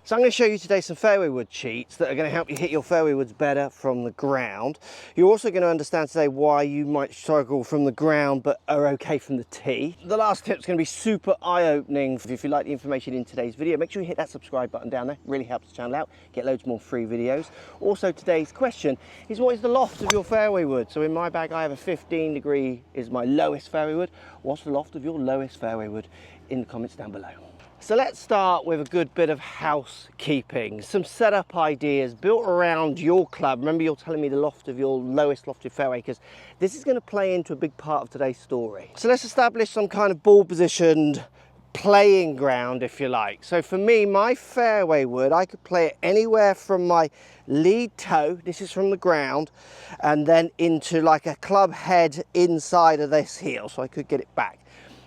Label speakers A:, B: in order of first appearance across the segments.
A: So I'm going to show you today some fairway wood cheats that are going to help you hit your fairway woods better from the ground. You're also going to understand today why you might struggle from the ground but are okay from the tee. The last tip's going to be super eye-opening. If you like the information in today's video, make sure you hit that subscribe button down there. It really helps the channel out. Get loads more free videos. Also, today's question is, what is the loft of your fairway wood? So in my bag I have a 15 degree is my lowest fairway wood. What's the loft of your lowest fairway wood? In the comments down below. So let's start with a good bit of housekeeping, some setup ideas built around your club. Remember, you're telling me the loft of your lowest lofted fairway, because this is going to play into a big part of today's story. So let's establish some kind of ball positioned playing ground, if you like. So for me, my fairway wood, I could play it anywhere from my lead toe, this is from the ground, and then into like a club head inside of this heel, so I could get it back.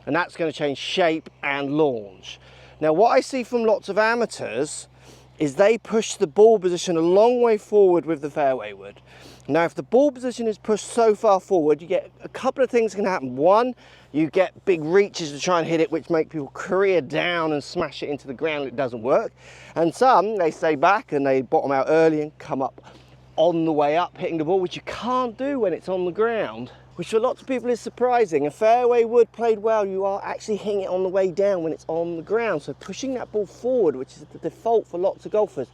A: And that's going to change shape and launch. Now, what I see from lots of amateurs is they push the ball position a long way forward with the fairway wood. Now, if the ball position is pushed so far forward, you get a couple of things can happen. One, you get big reaches to try and hit it, which make people career down and smash it into the ground. It doesn't work. And some, they stay back and they bottom out early and come up on the way up, hitting the ball, which you can't do when it's on the ground, which for lots of people is surprising. A fairway wood played well, you are actually hitting it on the way down when it's on the ground. So pushing that ball forward, which is the default for lots of golfers,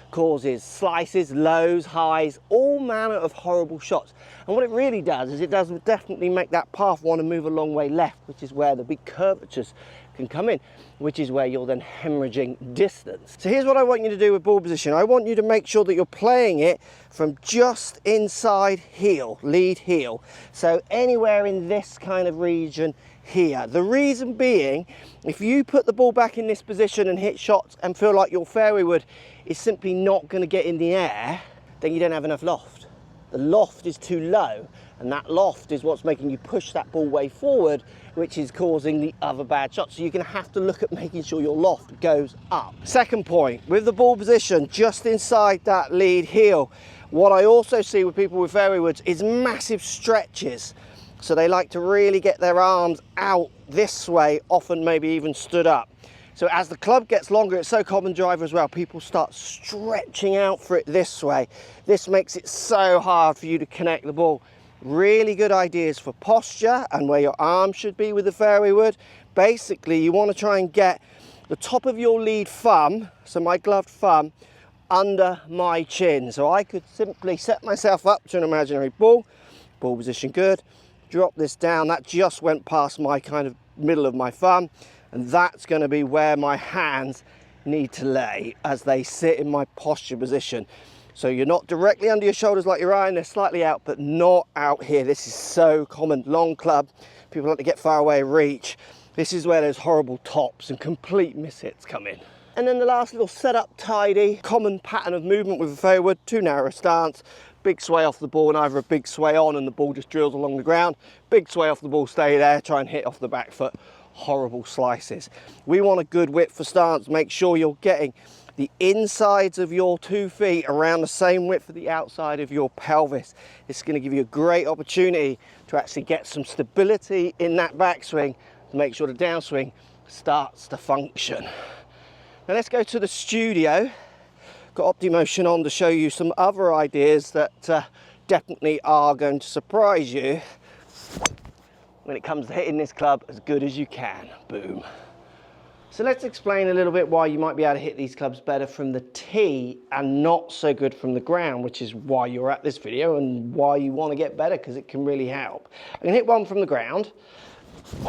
A: causes slices, lows, highs, all manner of horrible shots. And what it really does is it does definitely make that path want to move a long way left, which is where the big curvatures can come in, which is where you're then hemorrhaging distance. So here's what I want you to do with ball position. I want you to make sure that you're playing it from just inside heel, lead heel. So anywhere in this kind of region here. The reason being, if you put the ball back in this position and hit shots and feel like your fairway wood is simply not going to get in the air, then you don't have enough loft. The loft is too low, and that loft is what's making you push that ball way forward, which is causing the other bad shots. So you're going to have to look at making sure your loft goes up. Second point, with the ball position just inside that lead heel, what I also see with people with fairway woods is massive stretches. So they like to really get their arms out this way, often maybe even stood up. So as the club gets longer, it's so common driver as well, people start stretching out for it this way. This makes it so hard for you to connect the ball. Really good ideas for posture and where your arm should be with the fairway wood. Basically, you want to try and get the top of your lead thumb, so my gloved thumb, under my chin. So I could simply set myself up to an imaginary ball position good, drop this down, that just went past my kind of middle of my thumb, and that's going to be where my hands need to lay as they sit in my posture position. So you're not directly under your shoulders like your iron, they're slightly out, but not out here. This is so common. Long club, people like to get far away reach. This is where those horrible tops and complete mishits come in. And then the last little setup tidy, common pattern of movement with a fairway wood, too narrow a stance, big sway off the ball and either a big sway on and the ball just drills along the ground, big sway off the ball, stay there, try and hit off the back foot, horrible slices. We want a good width for stance, make sure you're getting the insides of your 2 feet around the same width for the outside of your pelvis. It's going to give you a great opportunity to actually get some stability in that backswing to make sure the downswing starts to function. Now let's go to the studio. Got OptiMotion on to show you some other ideas that definitely are going to surprise you when it comes to hitting this club as good as you can. Boom. So let's explain a little bit why you might be able to hit these clubs better from the tee and not so good from the ground, which is why you're at this video and why you want to get better, because it can really help. I'm going to hit one from the ground,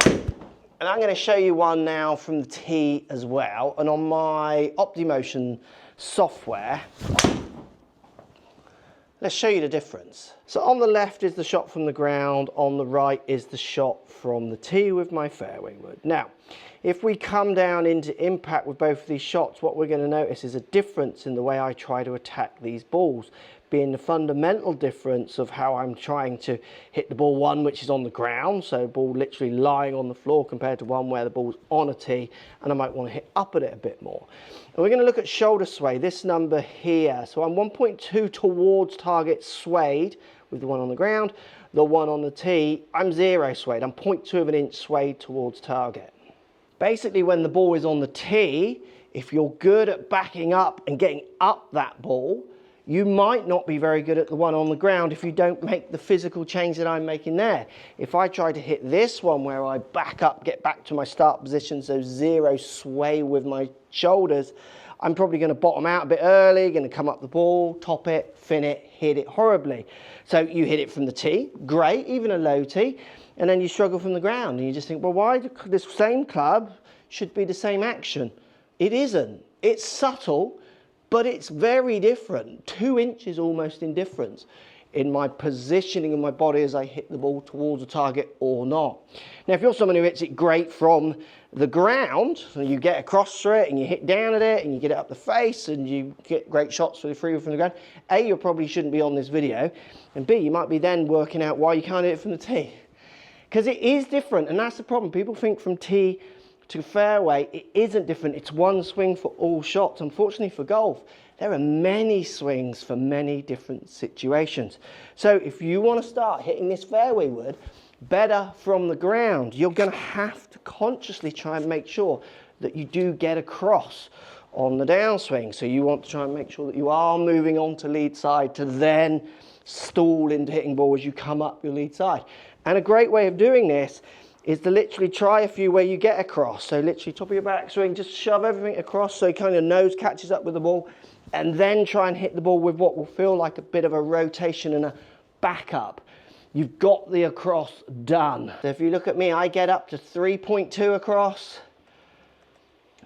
A: and I'm going to show you one now from the tee as well. And on my OptiMotion software, let's show you the difference. So on the left is the shot from the ground, on the right is the shot from the tee with my fairway wood. Now, if we come down into impact with both of these shots, what we're going to notice is a difference in the way I try to attack these balls, being the fundamental difference of how I'm trying to hit the ball, one which is on the ground, so ball literally lying on the floor, compared to one where the ball's on a tee and I might want to hit up at it a bit more. And we're going to look at shoulder sway, this number here. So I'm 1.2 towards target swayed with the one on the ground. The one on the tee, I'm 0 swayed. I'm 0.2 of an inch swayed towards target. Basically, when the ball is on the tee, If you're good at backing up and getting up that ball, you might not be very good at the one on the ground if you don't make the physical change that I'm making there. If I try to hit this one where I back up, get back to my start position, so zero sway with my shoulders, I'm probably going to bottom out a bit early, going to come up the ball, top it, fin it, hit it horribly. So you hit it from the tee, great, even a low tee, and then you struggle from the ground. And you just think, well, why this same club should be the same action? It isn't. It's subtle, but it's very different. 2 inches almost in difference in my positioning of my body as I hit the ball towards a target or not. Now, if you're someone who hits it great from the ground, so you get across through it and you hit down at it and you get it up the face and you get great shots with the free from the ground, A, you probably shouldn't be on this video, and B, you might be then working out why you can't hit it from the tee. Because it is different, and that's the problem. People think from tee to fairway, it isn't different. It's one swing for all shots. Unfortunately for golf, there are many swings for many different situations. So if you want to start hitting this fairway wood better from the ground, you're going to have to consciously try and make sure that you do get across on the downswing. So you want to try and make sure that you are moving on to lead side to then stall into hitting ball as you come up your lead side. And a great way of doing this is to literally try a few where you get across. So literally top of your backswing, just shove everything across so kind of nose catches up with the ball, and then try and hit the ball with what will feel like a bit of a rotation and a backup. You've got the across done. So if you look at me, I get up to 3.2 across,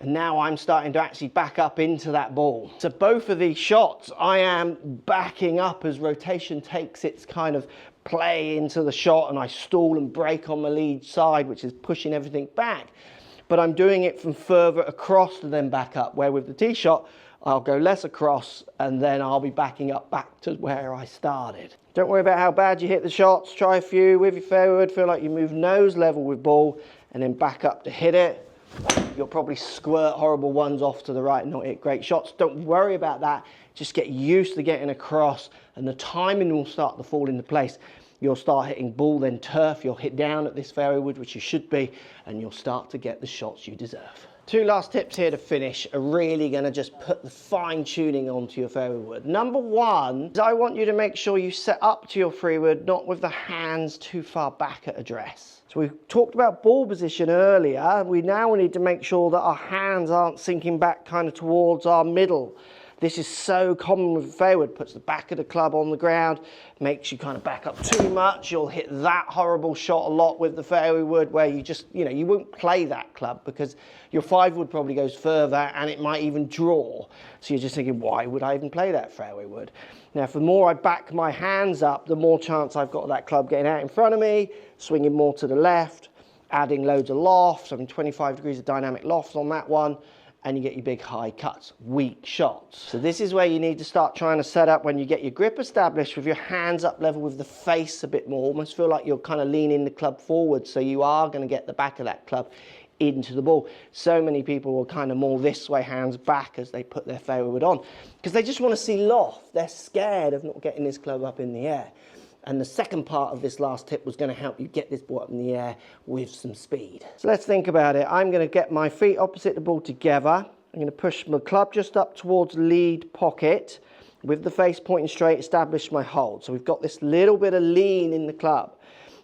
A: and now I'm starting to actually back up into that ball. So both of these shots, I am backing up as rotation takes its kind of play into the shot, and I stall and break on my lead side, which is pushing everything back. But I'm doing it from further across to then back up, where with the tee shot, I'll go less across and then I'll be backing up back to where I started. Don't worry about how bad you hit the shots. Try a few with your fairway wood. Feel like you move nose level with ball and then back up to hit it. You'll probably squirt horrible ones off to the right and not hit great shots. Don't worry about that. Just get used to getting across, and the timing will start to fall into place. You'll start hitting ball, then turf. You'll hit down at this fairway wood, which you should be, and you'll start to get the shots you deserve. 2 last tips here to finish are really going to just put the fine tuning onto your fairway wood. Number 1 is I want you to make sure you set up to your free wood, not with the hands too far back at address. So we talked about ball position earlier. We now need to make sure that our hands aren't sinking back kind of towards our middle. This is so common with fairway wood. Puts the back of the club on the ground, makes you kind of back up too much. You'll hit that horrible shot a lot with the fairway wood where you just, you won't play that club because your 5 wood probably goes further and it might even draw. So you're just thinking, why would I even play that fairway wood? Now, the more I back my hands up, the more chance I've got of that club getting out in front of me, swinging more to the left, adding loads of loft. I mean, 25 degrees of dynamic loft on that one. And you get your big high cuts, weak shots. So this is where you need to start trying to set up when you get your grip established with your hands up level with the face a bit more. Almost feel like you're kind of leaning the club forward, so you are going to get the back of that club into the ball. So many people will kind of more this way, hands back as they put their fairway wood on, because they just want to see loft. They're scared of not getting this club up in the air. And the second part of this last tip was going to help you get this ball up in the air with some speed. So let's think about it. I'm going to get my feet opposite the ball together. I'm going to push my club just up towards lead pocket with the face pointing straight, establish my hold. So we've got this little bit of lean in the club.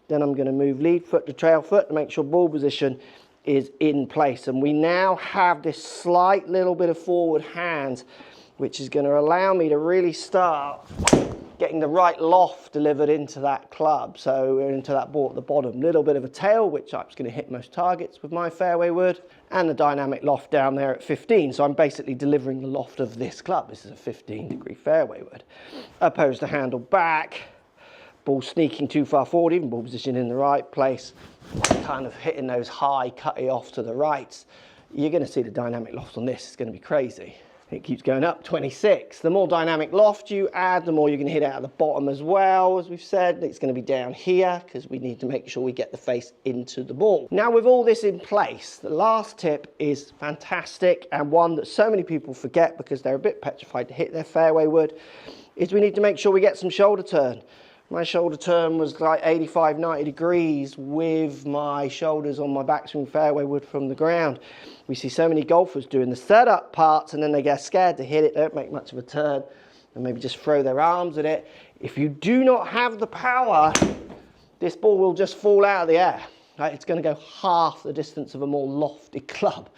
A: Then I'm going to move lead foot to trail foot to make sure ball position is in place. And we now have this slight little bit of forward hand, which is going to allow me to really start getting the right loft delivered into that club, so we're into that ball at the bottom. Little bit of a tail, which I'm just going to hit most targets with my fairway wood, and the dynamic loft down there at 15. So I'm basically delivering the loft of this club. This is a 15-degree fairway wood. Opposed to handle back, ball sneaking too far forward, even ball position in the right place, kind of hitting those high cutty off to the right. You're going to see the dynamic loft on this. It's going to be crazy. It keeps going up, 26. The more dynamic loft you add, the more you can hit out at the bottom as well. As we've said, it's going to be down here because we need to make sure we get the face into the ball. Now, with all this in place, the last tip is fantastic, and one that so many people forget because they're a bit petrified to hit their fairway wood, is we need to make sure we get some shoulder turn. My shoulder turn was like 85, 90 degrees with my shoulders on my backswing fairway wood from the ground. We see so many golfers doing the setup parts and then they get scared to hit it, don't make much of a turn, and maybe just throw their arms at it. If you do not have the power, this ball will just fall out of the air. Right? It's going to go half the distance of a more lofted club.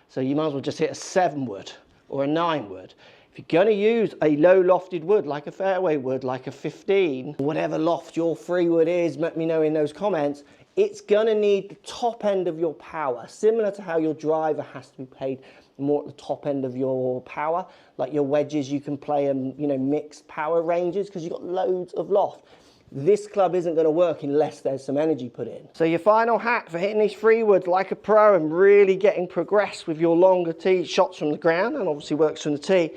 A: So you might as well just hit a 7 wood or a 9 wood. If you're going to use a low lofted wood, like a fairway wood, like a 15, whatever loft your 3 wood is, let me know in those comments, it's going to need the top end of your power, similar to how your driver has to be played more at the top end of your power. Like your wedges, you can play mixed power ranges because you've got loads of loft. This club isn't going to work unless there's some energy put in. So your final hack for hitting these 3 woods like a pro and really getting progressed with your longer tee shots from the ground, and obviously works from the tee,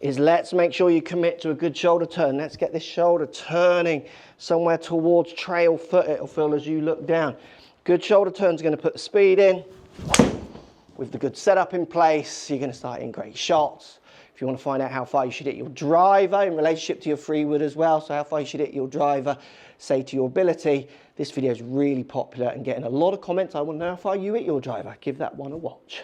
A: is let's make sure you commit to a good shoulder turn. Let's get this shoulder turning somewhere towards trail foot, it'll feel as you look down. Good shoulder turn is going to put the speed in. With the good setup in place, you're going to start hitting great shots. If you want to find out how far you should hit your driver in relationship to your 3 wood as well, so how far you should hit your driver, say to your ability, this video is really popular and getting a lot of comments. I want to know how far you hit your driver. Give that one a watch.